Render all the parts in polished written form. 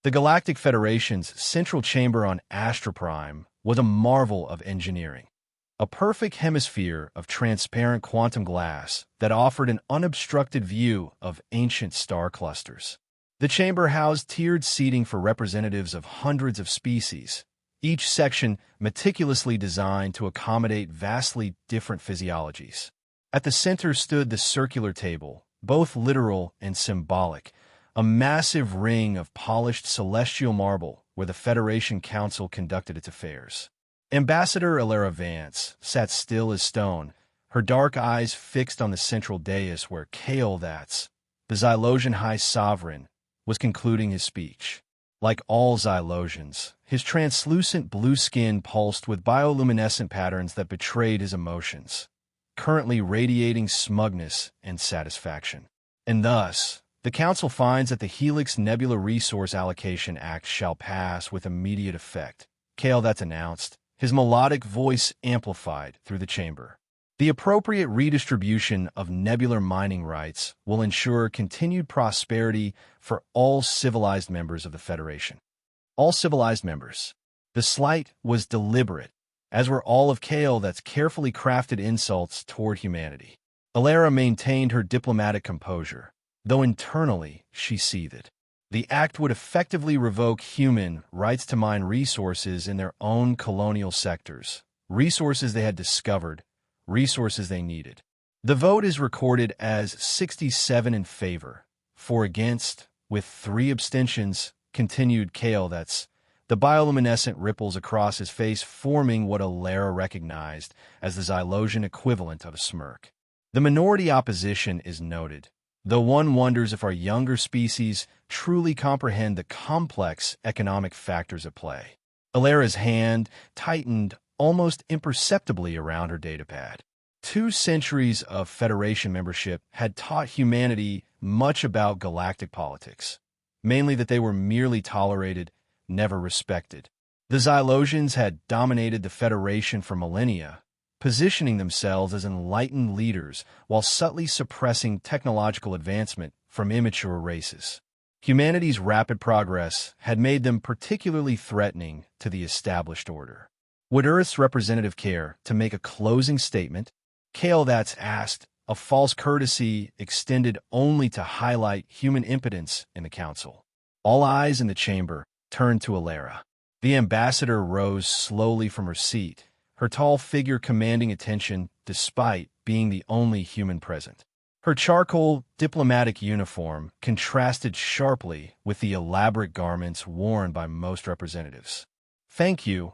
The Galactic Federation's central chamber on Astra Prime was a marvel of engineering. A perfect hemisphere of transparent quantum glass that offered an unobstructed view of ancient star clusters. The chamber housed tiered seating for representatives of hundreds of species, each section meticulously designed to accommodate vastly different physiologies. At the center stood the circular table, both literal and symbolic, a massive ring of polished celestial marble where the Federation Council conducted its affairs. Ambassador Alara Vance sat still as stone, her dark eyes fixed on the central dais where Kael'thas, the Xylosian High Sovereign, was concluding his speech. Like all Xylosians, his translucent blue skin pulsed with bioluminescent patterns that betrayed his emotions, currently radiating smugness and satisfaction. And thus, the Council finds that the Helix Nebula Resource Allocation Act shall pass with immediate effect, Kael'thas announced, his melodic voice amplified through the chamber. The appropriate redistribution of nebular mining rights will ensure continued prosperity for all civilized members of the Federation. All civilized members. The slight was deliberate, as were all of Kael'thas's carefully crafted insults toward humanity. Alara maintained her diplomatic composure, though internally she seethed. The act would effectively revoke human rights to mine resources in their own colonial sectors, resources they had discovered, resources they needed. The vote is recorded as 67 in favor, 4 against, with 3 abstentions, continued Kael'thas, the bioluminescent ripples across his face forming what Alara recognized as the Xylosian equivalent of a smirk. The minority opposition is noted, though one wonders if our younger species truly comprehend the complex economic factors at play. Alara's hand tightened almost imperceptibly around her datapad. 2 centuries of Federation membership had taught humanity much about galactic politics, mainly that they were merely tolerated, never respected. The Xylosians had dominated the Federation for millennia, positioning themselves as enlightened leaders while subtly suppressing technological advancement from immature races. Humanity's rapid progress had made them particularly threatening to the established order. Would Earth's representative care to make a closing statement? Kael'thas asked, a false courtesy extended only to highlight human impotence in the Council. All eyes in the chamber turned to Alara. The ambassador rose slowly from her seat, her tall figure commanding attention despite being the only human present. Her charcoal diplomatic uniform contrasted sharply with the elaborate garments worn by most representatives. "Thank you,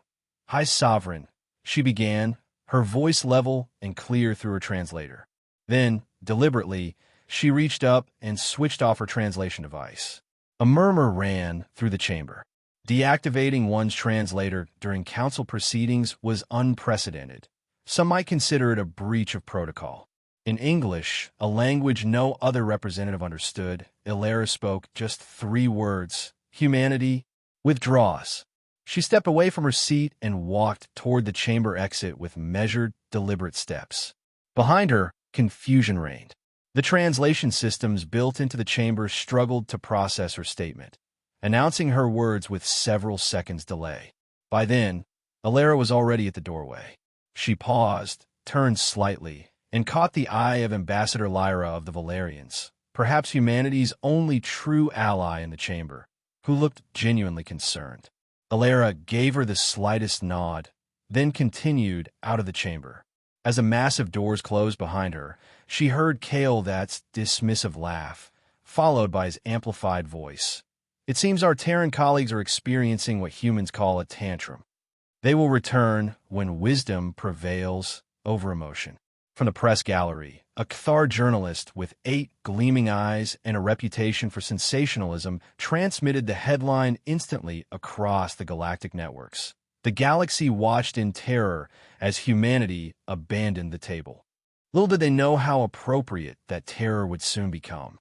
High Sovereign," she began, her voice level and clear through her translator. Then, deliberately, she reached up and switched off her translation device. A murmur ran through the chamber. Deactivating one's translator during council proceedings was unprecedented. Some might consider it a breach of protocol. In English, a language no other representative understood, Alara spoke just 3 words: humanity withdraws. She stepped away from her seat and walked toward the chamber exit with measured, deliberate steps. Behind her, confusion reigned. The translation systems built into the chamber struggled to process her statement, announcing her words with several seconds' delay. By then, Alara was already at the doorway. She paused, turned slightly, and caught the eye of Ambassador Lyra of the Valerians, perhaps humanity's only true ally in the chamber, who looked genuinely concerned. Alara gave her the slightest nod, then continued out of the chamber. As the massive doors closed behind her, she heard Kael'thas's dismissive laugh, followed by his amplified voice. "It seems our Terran colleagues are experiencing what humans call a tantrum. They will return when wisdom prevails over emotion." From the press gallery, a Cathar journalist with 8 gleaming eyes and a reputation for sensationalism transmitted the headline instantly across the galactic networks. The galaxy watched in terror as humanity abandoned the table. Little did they know how appropriate that terror would soon become.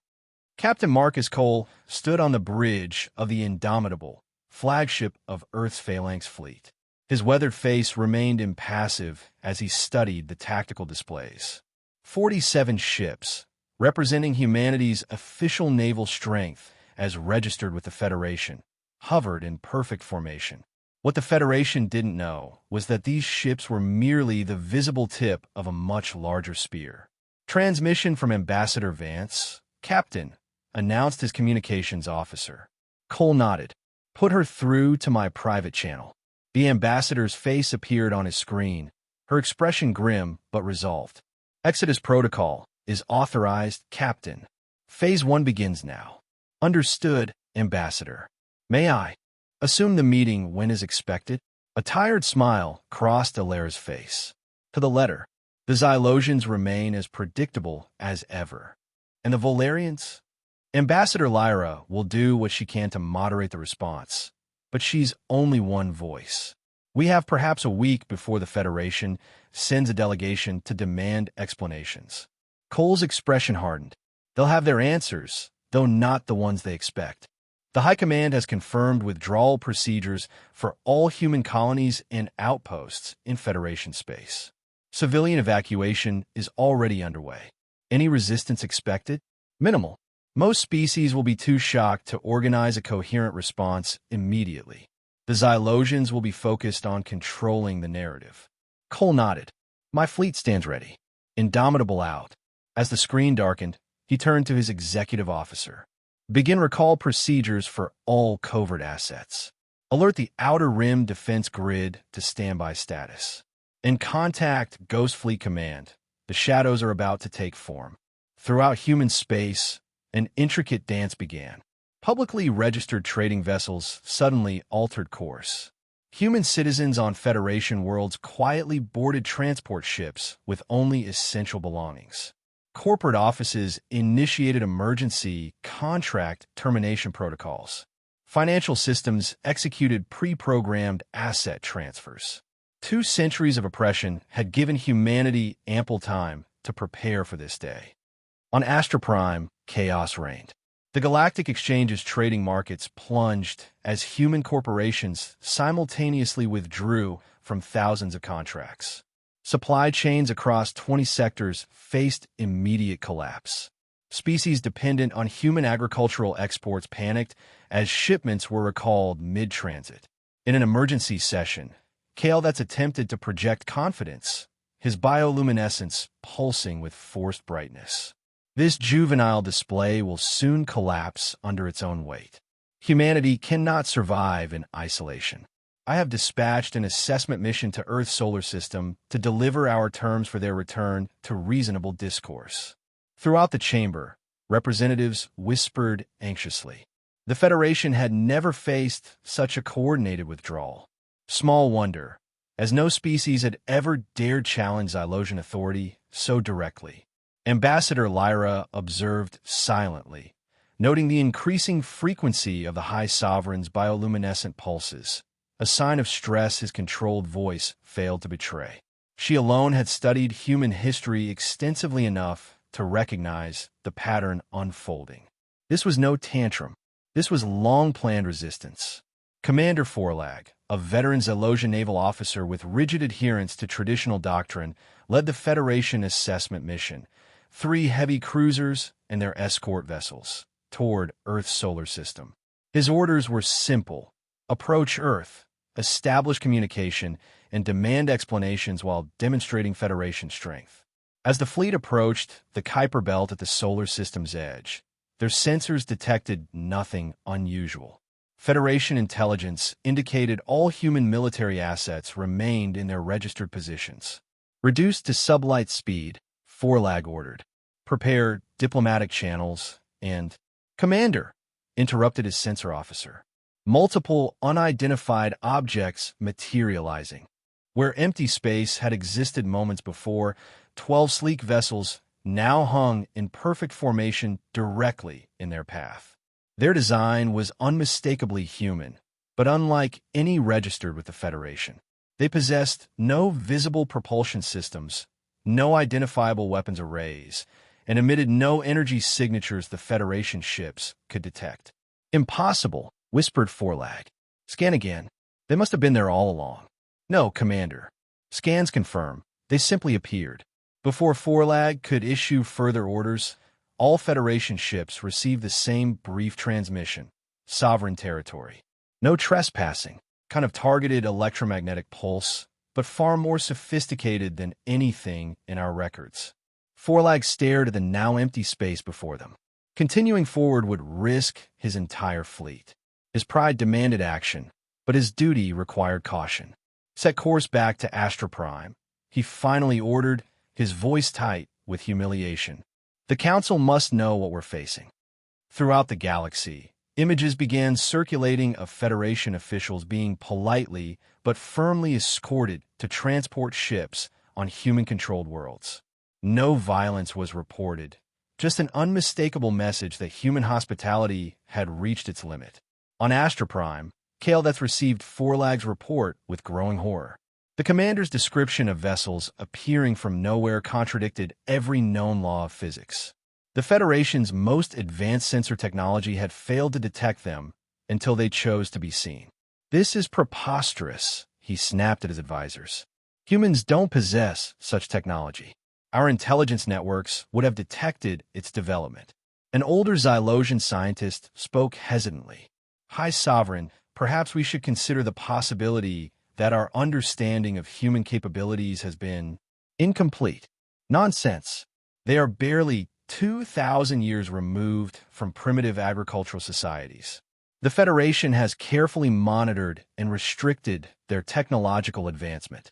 Captain Marcus Cole stood on the bridge of the Indomitable, flagship of Earth's Phalanx fleet. His weathered face remained impassive as he studied the tactical displays. 47 ships, representing humanity's official naval strength as registered with the Federation, hovered in perfect formation. What the Federation didn't know was that these ships were merely the visible tip of a much larger spear. Transmission from Ambassador Vance, Captain, announced his communications officer. Cole nodded. Put her through to my private channel. The ambassador's face appeared on his screen, her expression grim but resolved. Exodus Protocol is authorized, Captain. Phase 1 begins now. Understood, Ambassador. May I assume the meeting when is expected? A tired smile crossed Alara's face. To the letter, the Xylosians remain as predictable as ever. And the Volarians? Ambassador Lyra will do what she can to moderate the response, but she's only one voice. We have perhaps a week before the Federation sends a delegation to demand explanations. Cole's expression hardened. They'll have their answers, though not the ones they expect. The High Command has confirmed withdrawal procedures for all human colonies and outposts in Federation space. Civilian evacuation is already underway. Any resistance expected? Minimal. Most species will be too shocked to organize a coherent response immediately. The Xylosians will be focused on controlling the narrative. Cole nodded. My fleet stands ready. Indomitable out. As the screen darkened, he turned to his executive officer. Begin recall procedures for all covert assets. Alert the Outer Rim Defense Grid to standby status. And contact Ghost Fleet Command. The shadows are about to take form. Throughout human space, an intricate dance began. Publicly registered trading vessels suddenly altered course. Human citizens on Federation worlds quietly boarded transport ships with only essential belongings. Corporate offices initiated emergency contract termination protocols. Financial systems executed pre-programmed asset transfers. 2 centuries of oppression had given humanity ample time to prepare for this day. On Astra Prime, chaos reigned. The Galactic Exchange's trading markets plunged as human corporations simultaneously withdrew from thousands of contracts. Supply chains across 20 sectors faced immediate collapse. Species dependent on human agricultural exports panicked as shipments were recalled mid-transit. In an emergency session, Kale attempted to project confidence, his bioluminescence pulsing with forced brightness. This juvenile display will soon collapse under its own weight. Humanity cannot survive in isolation. I have dispatched an assessment mission to Earth's solar system to deliver our terms for their return to reasonable discourse. Throughout the chamber, representatives whispered anxiously. The Federation had never faced such a coordinated withdrawal. Small wonder, as no species had ever dared challenge Xylosian authority so directly. Ambassador Lyra observed silently, noting the increasing frequency of the High Sovereign's bioluminescent pulses, a sign of stress his controlled voice failed to betray. She alone had studied human history extensively enough to recognize the pattern unfolding. This was no tantrum. This was long-planned resistance. Commander Forlag, a veteran Xylosian naval officer with rigid adherence to traditional doctrine, led the Federation assessment mission, 3 heavy cruisers and their escort vessels, toward Earth's solar system. His orders were simple. Approach Earth, establish communication, and demand explanations while demonstrating Federation strength. As the fleet approached the Kuiper Belt at the solar system's edge, their sensors detected nothing unusual. Federation intelligence indicated all human military assets remained in their registered positions. Reduced to sublight speed, Forlag ordered. Prepare diplomatic channels and... Commander, interrupted his sensor officer. Multiple unidentified objects materializing. Where empty space had existed moments before, 12 sleek vessels now hung in perfect formation directly in their path. Their design was unmistakably human, but unlike any registered with the Federation. They possessed no visible propulsion systems, no identifiable weapons arrays, and emitted no energy signatures the Federation ships could detect. Impossible, whispered Forlag. Scan again. They must have been there all along. No, Commander. Scans confirm. They simply appeared. Before Forlag could issue further orders, all Federation ships received the same brief transmission. Sovereign territory. No trespassing, kind of targeted electromagnetic pulse, but far more sophisticated than anything in our records. Forlag stared at the now empty space before them. Continuing forward would risk his entire fleet. His pride demanded action, but his duty required caution. Set course back to Astra Prime, he finally ordered, his voice tight with humiliation. The Council must know what we're facing. Throughout the galaxy, images began circulating of Federation officials being politely but firmly escorted to transport ships on human-controlled worlds. No violence was reported, just an unmistakable message that human hospitality had reached its limit. On Astra Prime, Kael'thas received Forlag's report with growing horror. The commander's description of vessels appearing from nowhere contradicted every known law of physics. The Federation's most advanced sensor technology had failed to detect them until they chose to be seen. "This is preposterous," he snapped at his advisors. "Humans don't possess such technology. Our intelligence networks would have detected its development." An older Xylosian scientist spoke hesitantly. "High Sovereign, perhaps we should consider the possibility that our understanding of human capabilities has been incomplete." "Nonsense. They are barely 2,000 years removed from primitive agricultural societies. The Federation has carefully monitored and restricted their technological advancement."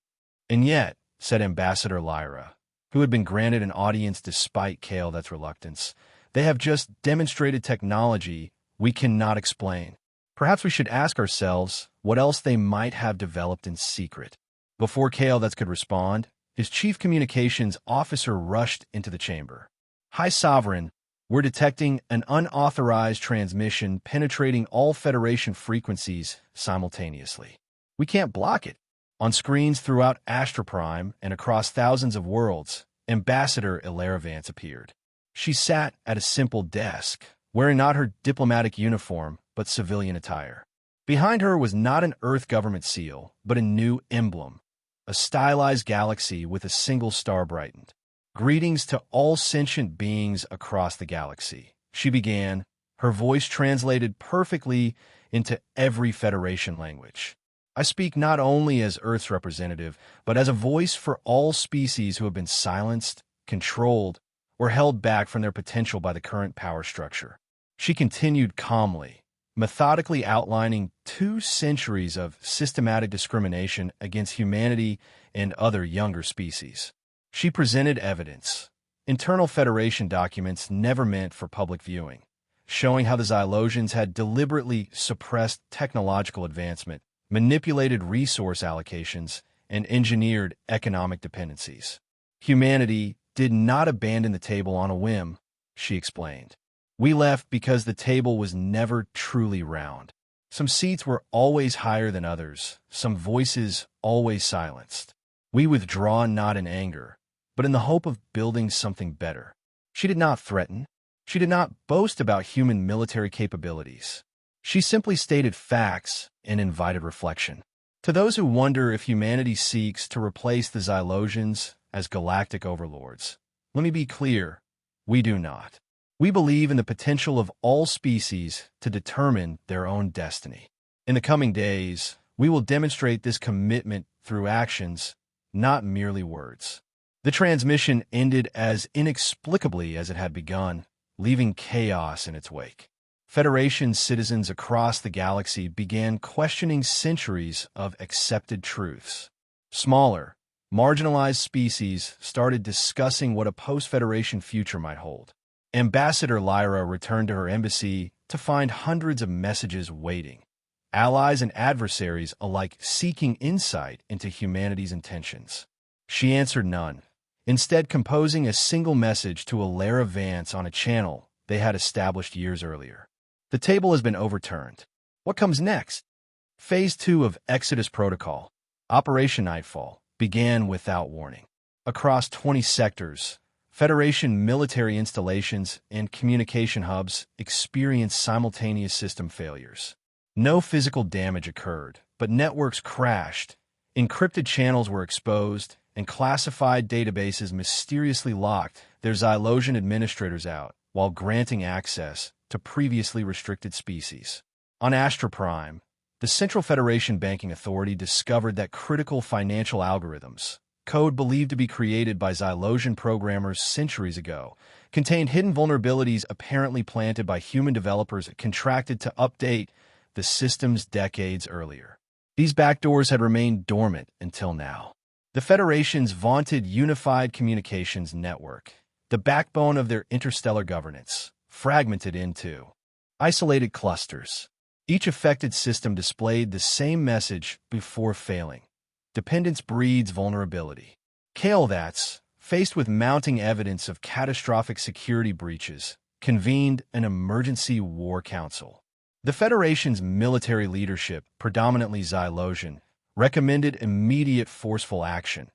"And yet," said Ambassador Lyra, who had been granted an audience despite Kael'thas' reluctance, "they have just demonstrated technology we cannot explain. Perhaps we should ask ourselves what else they might have developed in secret." Before Kael'thas could respond, his chief communications officer rushed into the chamber. "High Sovereign, we're detecting an unauthorized transmission penetrating all Federation frequencies simultaneously. We can't block it." On screens throughout Astra Prime and across thousands of worlds, Ambassador Ilara Vance appeared. She sat at a simple desk, wearing not her diplomatic uniform, but civilian attire. Behind her was not an Earth government seal, but a new emblem, a stylized galaxy with a single star brightened. "Greetings to all sentient beings across the galaxy," she began, her voice translated perfectly into every Federation language. "I speak not only as Earth's representative, but as a voice for all species who have been silenced, controlled, or held back from their potential by the current power structure." She continued calmly, methodically outlining 2 centuries of systematic discrimination against humanity and other younger species. She presented evidence, internal Federation documents never meant for public viewing, showing how the Xylosians had deliberately suppressed technological advancement, manipulated resource allocations, and engineered economic dependencies. "Humanity did not abandon the table on a whim," she explained. "We left because the table was never truly round. Some seats were always higher than others, some voices always silenced. We withdraw not in anger, but in the hope of building something better." She did not threaten. She did not boast about human military capabilities. She simply stated facts and invited reflection. To those who wonder if humanity seeks to replace the Xylosians as galactic overlords, let me be clear, we do not. We believe in the potential of all species to determine their own destiny. In the coming days, we will demonstrate this commitment through actions, not merely words. The transmission ended as inexplicably as it had begun, leaving chaos in its wake. Federation citizens across the galaxy began questioning centuries of accepted truths. Smaller, marginalized species started discussing what a post-Federation future might hold. Ambassador Lyra returned to her embassy to find hundreds of messages waiting, allies and adversaries alike seeking insight into humanity's intentions. She answered none, instead composing a single message to Ilara Vance on a channel they had established years earlier. "The table has been overturned. What comes next?" Phase 2 of Exodus Protocol, Operation Nightfall, began without warning. Across 20 sectors, Federation military installations and communication hubs experienced simultaneous system failures. No physical damage occurred, but networks crashed, encrypted channels were exposed, and classified databases mysteriously locked their Xylosian administrators out while granting access to previously restricted species. On Astra Prime, the Central Federation Banking Authority discovered that critical financial algorithms, code believed to be created by Xylosian programmers centuries ago, contained hidden vulnerabilities apparently planted by human developers contracted to update the systems decades earlier. These backdoors had remained dormant until now. The Federation's vaunted Unified Communications Network, the backbone of their interstellar governance, fragmented into isolated clusters. Each affected system displayed the same message before failing. Dependence breeds vulnerability. Kael'thas, faced with mounting evidence of catastrophic security breaches, convened an emergency war council. The Federation's military leadership, predominantly Xylosian, recommended immediate forceful action,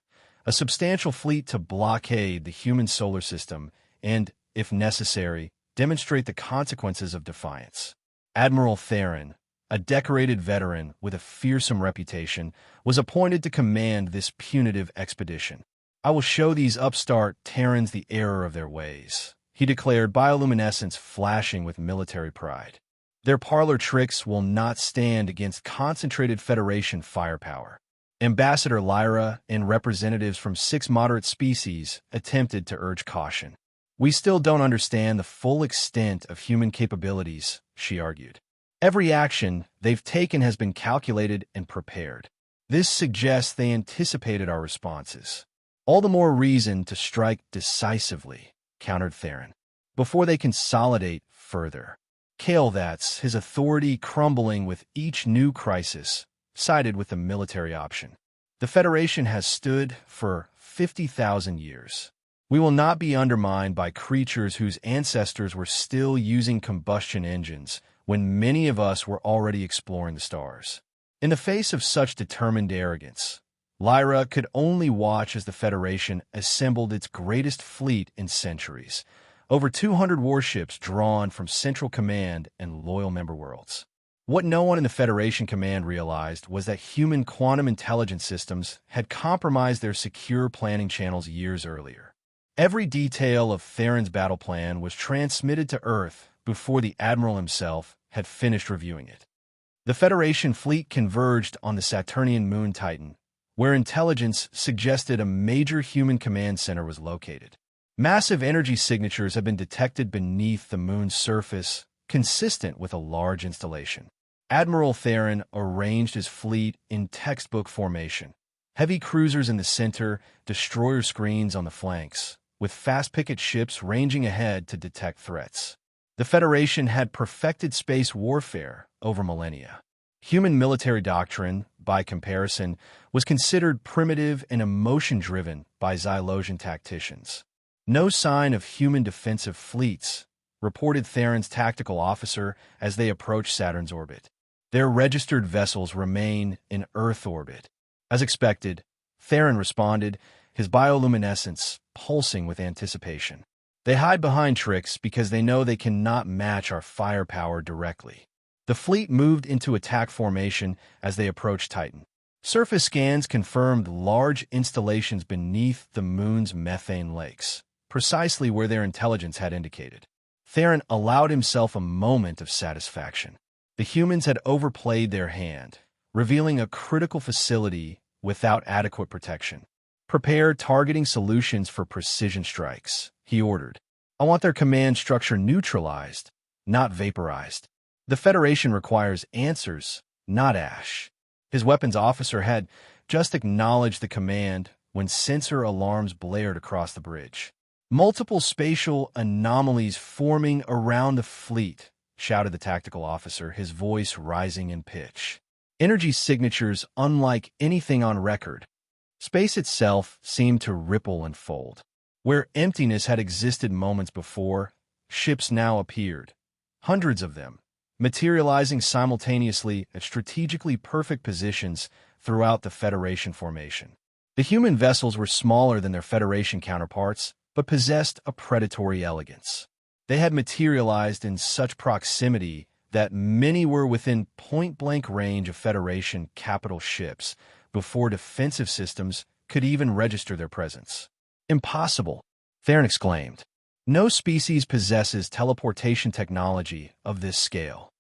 a substantial fleet to blockade the human solar system and, if necessary, demonstrate the consequences of defiance. Admiral Theron, a decorated veteran with a fearsome reputation, was appointed to command this punitive expedition. "I will show these upstart Terrans the error of their ways," he declared, bioluminescence flashing with military pride. "Their parlor tricks will not stand against concentrated Federation firepower." Ambassador Lyra and representatives from 6 moderate species attempted to urge caution. "We still don't understand the full extent of human capabilities," she argued. "Every action they've taken has been calculated and prepared. This suggests they anticipated our responses. All the more reason to strike decisively," countered Theron, "before they consolidate further." Kael'thas, his authority crumbling with each new crisis, sided with the military option. "The Federation has stood for 50,000 years. We will not be undermined by creatures whose ancestors were still using combustion engines when many of us were already exploring the stars." In the face of such determined arrogance, Lyra could only watch as the Federation assembled its greatest fleet in centuries, over 200 warships drawn from Central Command and loyal member worlds. What no one in the Federation Command realized was that human quantum intelligence systems had compromised their secure planning channels years earlier. Every detail of Theron's battle plan was transmitted to Earth before the Admiral himself had finished reviewing it. The Federation fleet converged on the Saturnian moon Titan, where intelligence suggested a major human command center was located. Massive energy signatures have been detected beneath the moon's surface, consistent with a large installation. Admiral Theron arranged his fleet in textbook formation. Heavy cruisers in the center, destroyer screens on the flanks, with fast picket ships ranging ahead to detect threats. The Federation had perfected space warfare over millennia. Human military doctrine, by comparison, was considered primitive and emotion-driven by Xylosian tacticians. "No sign of human defensive fleets," reported Theron's tactical officer as they approached Saturn's orbit. "Their registered vessels remain in Earth orbit." As expected, Theron responded, his bioluminescence pulsing with anticipation. "They hide behind tricks because they know they cannot match our firepower directly." The fleet moved into attack formation as they approached Titan. Surface scans confirmed large installations beneath the moon's methane lakes, precisely where their intelligence had indicated. Theron allowed himself a moment of satisfaction. The humans had overplayed their hand, revealing a critical facility without adequate protection. "Prepare targeting solutions for precision strikes," he ordered. "I want their command structure neutralized, not vaporized. The Federation requires answers, not ash." His weapons officer had just acknowledged the command when sensor alarms blared across the bridge. "Multiple spatial anomalies forming around the fleet," shouted the tactical officer, his voice rising in pitch. "Energy signatures unlike anything on record." Space itself seemed to ripple and fold. Where emptiness had existed moments before, ships now appeared. Hundreds of them, materializing simultaneously at strategically perfect positions throughout the Federation formation. The human vessels were smaller than their Federation counterparts, but possessed a predatory elegance. They had materialized in such proximity that many were within point-blank range of Federation capital ships before defensive systems could even register their presence. "Impossible," Theron exclaimed. "No species possesses teleportation technology of this scale."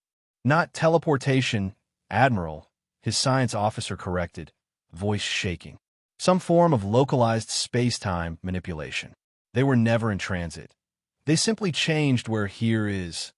"Not teleportation," Admiral, his science officer corrected, voice shaking. Some form of localized space-time manipulation. They were never in transit. They simply changed where here is.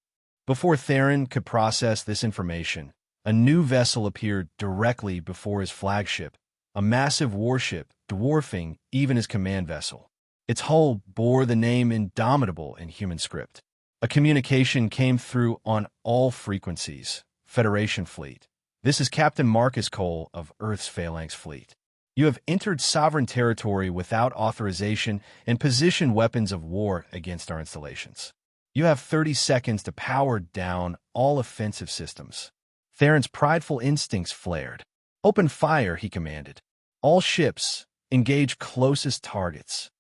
Before Theron could process this information, a new vessel appeared directly before his flagship, a massive warship dwarfing even his command vessel. Its hull bore the name Indomitable in human script. A communication came through on all frequencies. Federation Fleet. This is Captain Marcus Cole of Earth's Phalanx Fleet. You have entered sovereign territory without authorization and positioned weapons of war against our installations. You have 30 seconds to power down all offensive systems. Theron's prideful instincts flared. Open fire, he commanded. All ships, engage closest targets.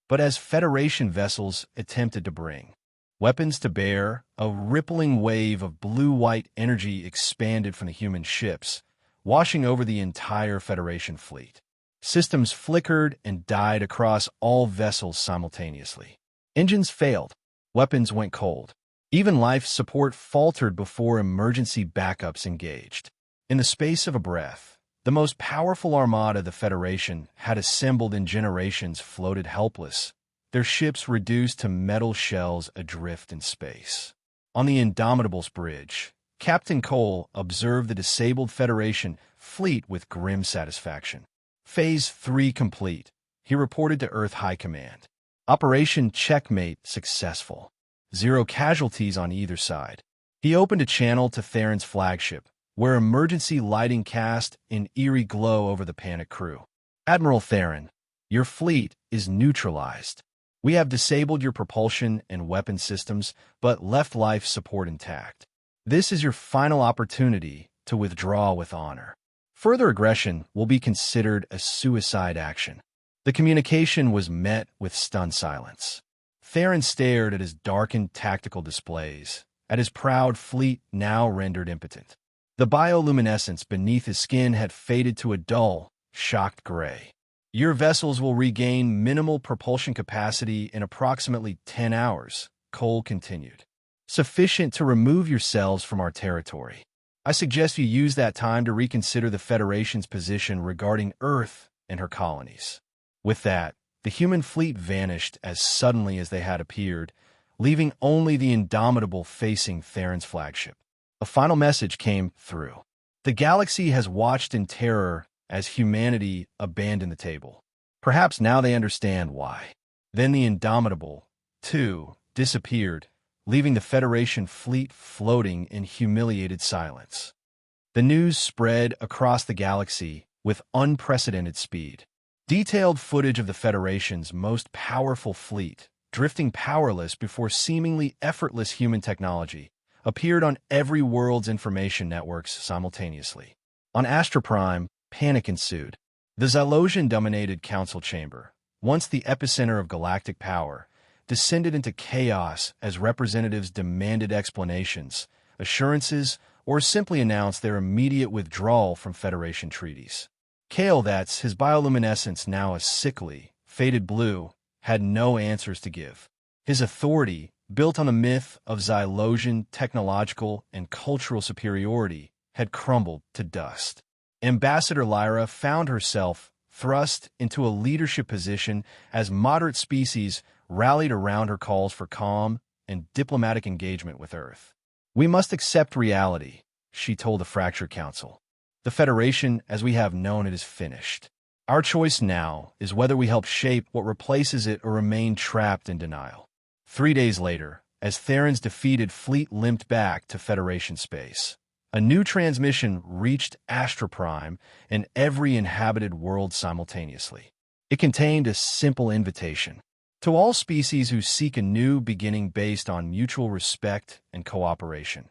But as Federation vessels attempted to bring weapons to bear, a rippling wave of blue-white energy expanded from the human ships, washing over the entire Federation fleet. Systems flickered and died across all vessels simultaneously. Engines failed. Weapons went cold. Even life support faltered before emergency backups engaged. In the space of a breath, the most powerful armada the Federation had assembled in generations floated helpless, their ships reduced to metal shells adrift in space. On the Indomitable's bridge, Captain Cole observed the disabled Federation fleet with grim satisfaction. Phase 3 complete, he reported to Earth High Command. Operation Checkmate successful. 0 casualties on either side. He opened a channel to Theron's flagship, where emergency lighting cast an eerie glow over the panicked crew. Admiral Theron, your fleet is neutralized. We have disabled your propulsion and weapon systems, but left life support intact. This is your final opportunity to withdraw with honor. Further aggression will be considered a suicide action. The communication was met with stunned silence. Theron stared at his darkened tactical displays, at his proud fleet now rendered impotent. The bioluminescence beneath his skin had faded to a dull, shocked gray. Your vessels will regain minimal propulsion capacity in approximately 10 hours, Cole continued. Sufficient to remove yourselves from our territory. I suggest you use that time to reconsider the Federation's position regarding Earth and her colonies. With that, the human fleet vanished as suddenly as they had appeared, leaving only the Indomitable facing Theron's flagship. A final message came through. The galaxy has watched in terror as humanity abandoned the table. Perhaps now they understand why. Then the Indomitable, too, disappeared, leaving the Federation fleet floating in humiliated silence. The news spread across the galaxy with unprecedented speed. Detailed footage of the Federation's most powerful fleet, drifting powerless before seemingly effortless human technology, appeared on every world's information networks simultaneously. On Astroprime, panic ensued. The Xylosian-dominated council chamber, once the epicenter of galactic power, descended into chaos as representatives demanded explanations, assurances, or simply announced their immediate withdrawal from Federation treaties. Kale, that's his bioluminescence now a sickly, faded blue, had no answers to give. His authority, built on the myth of Xylosian technological and cultural superiority, had crumbled to dust. Ambassador Lyra found herself thrust into a leadership position as moderate species rallied around her calls for calm and diplomatic engagement with Earth. We must accept reality, she told the Fractured Council. The Federation, as we have known it, is finished. Our choice now is whether we help shape what replaces it or remain trapped in denial. 3 days later, as Theron's defeated fleet limped back to Federation space, a new transmission reached Astroprime and every inhabited world simultaneously. It contained a simple invitation. To all species who seek a new beginning based on mutual respect and cooperation,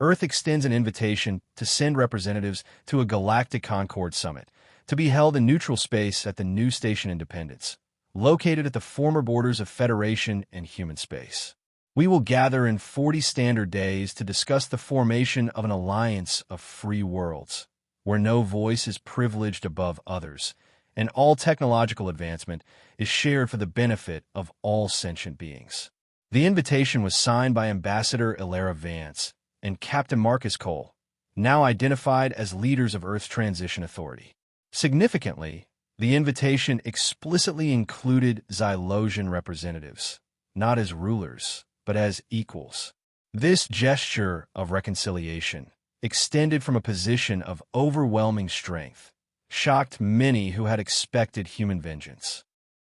Earth extends an invitation to send representatives to a Galactic Concord Summit, to be held in neutral space at the new Station Independence, located at the former borders of Federation and human space. We will gather in 40 standard days to discuss the formation of an alliance of free worlds, where no voice is privileged above others, and all technological advancement is shared for the benefit of all sentient beings. The invitation was signed by Ambassador Ilara Vance and Captain Marcus Cole, now identified as leaders of Earth's transition authority. Significantly, the invitation explicitly included Xylosian representatives, not as rulers, but as equals. This gesture of reconciliation, extended from a position of overwhelming strength, shocked many who had expected human vengeance.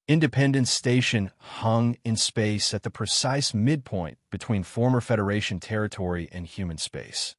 Independence Station hung in space at the precise midpoint between former Federation territory and human space.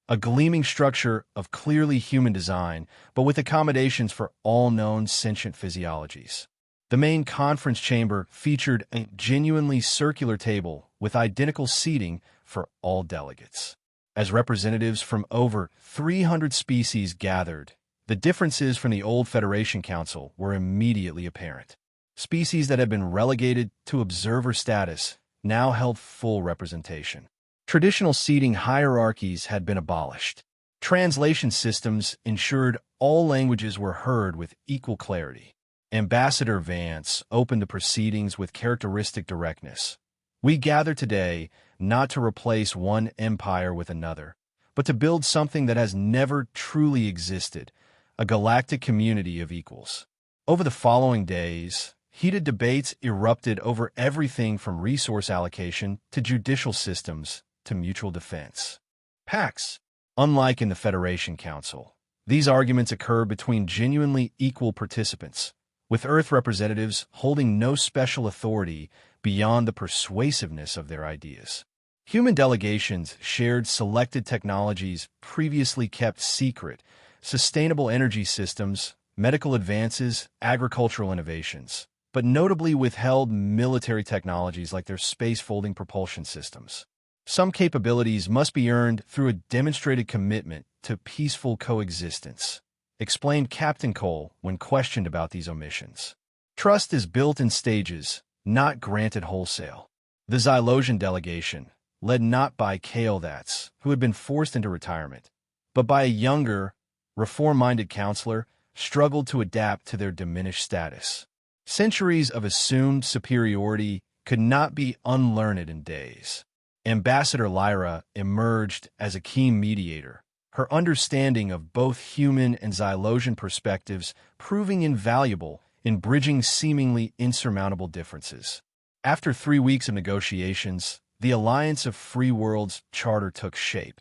A gleaming structure of clearly human design, but with accommodations for all known sentient physiologies. The main conference chamber featured a genuinely circular table with identical seating for all delegates. As representatives from over 300 species gathered, the differences from the old Federation Council were immediately apparent. Species that had been relegated to observer status now held full representation. Traditional seating hierarchies had been abolished. Translation systems ensured all languages were heard with equal clarity. Ambassador Vance opened the proceedings with characteristic directness. We gather today not to replace one empire with another, but to build something that has never truly existed, a galactic community of equals. Over the following days, heated debates erupted over everything from resource allocation to judicial systems to mutual defense. Pacts. Unlike in the Federation Council, these arguments occur between genuinely equal participants, with Earth representatives holding no special authority beyond the persuasiveness of their ideas. Human delegations shared selected technologies previously kept secret, sustainable energy systems, medical advances, agricultural innovations, but notably withheld military technologies like their space-folding propulsion systems. Some capabilities must be earned through a demonstrated commitment to peaceful coexistence, explained Captain Cole when questioned about these omissions. Trust is built in stages, not granted wholesale. The Xylosian delegation, led not by Kael'thats, who had been forced into retirement, but by a younger, reform-minded counselor, struggled to adapt to their diminished status. Centuries of assumed superiority could not be unlearned in days. Ambassador Lyra emerged as a keen mediator, her understanding of both human and Xylosian perspectives proving invaluable in bridging seemingly insurmountable differences. After 3 weeks of negotiations, the Alliance of Free Worlds Charter took shape,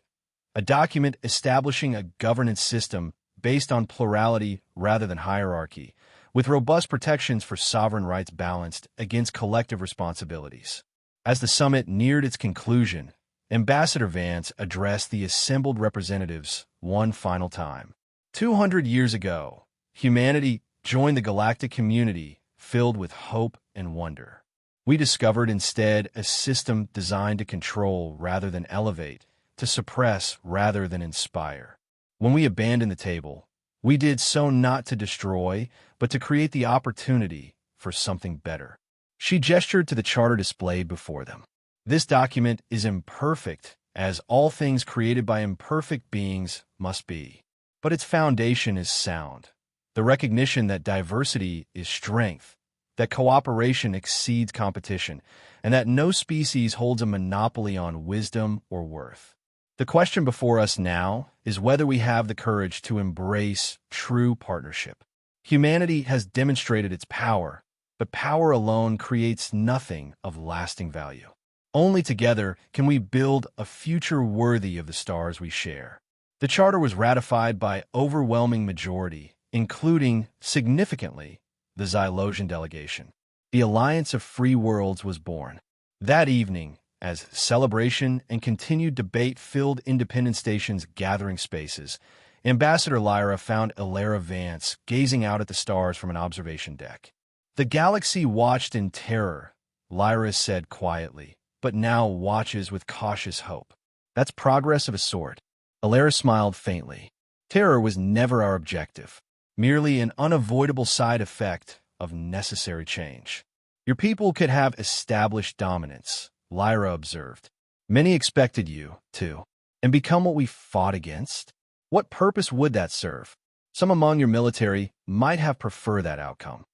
a document establishing a governance system based on plurality rather than hierarchy, with robust protections for sovereign rights balanced against collective responsibilities. As the summit neared its conclusion, Ambassador Vance addressed the assembled representatives one final time. 200 years ago, humanity joined the galactic community filled with hope and wonder. We discovered instead a system designed to control rather than elevate, to suppress rather than inspire. When we abandoned the table, we did so not to destroy, but to create the opportunity for something better. She gestured to the charter displayed before them. This document is imperfect, as all things created by imperfect beings must be. But its foundation is sound. The recognition that diversity is strength, that cooperation exceeds competition, and that no species holds a monopoly on wisdom or worth. The question before us now is whether we have the courage to embrace true partnership. Humanity has demonstrated its power, but power alone creates nothing of lasting value. Only together can we build a future worthy of the stars we share. The charter was ratified by overwhelming majority, including, significantly, the Xylosian delegation. The Alliance of Free Worlds was born. That evening, as celebration and continued debate filled Independence Station's gathering spaces, Ambassador Lyra found Elara Vance gazing out at the stars from an observation deck. The galaxy watched in terror, Lyra said quietly, but now watches with cautious hope. That's progress of a sort. Elara smiled faintly. Terror was never our objective, merely an unavoidable side effect of necessary change. Your people could have established dominance, Lyra observed. Many expected you to, and become what we fought against. What purpose would that serve? Some among your military might have preferred that outcome.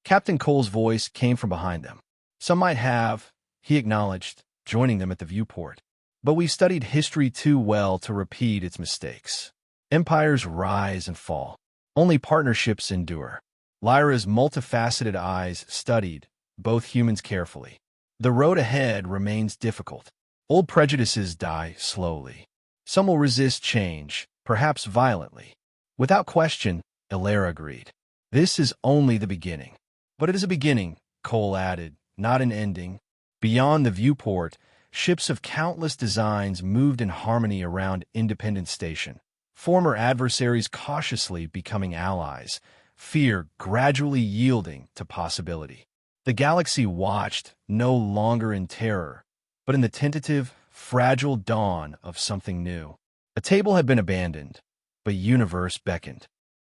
Captain Cole's voice came from behind them. Some might have, he acknowledged, joining them at the viewport. But we studied history too well to repeat its mistakes. Empires rise and fall. Only partnerships endure. Lyra's multifaceted eyes studied both humans carefully. The road ahead remains difficult. Old prejudices die slowly. Some will resist change, perhaps violently. Without question, Ilara agreed. This is only the beginning. But it is a beginning, Cole added, not an ending. Beyond the viewport, ships of countless designs moved in harmony around Independence Station. Former adversaries cautiously becoming allies, fear gradually yielding to possibility. The galaxy watched, no longer in terror, but in the tentative, fragile dawn of something new. A table had been abandoned, but universe beckoned.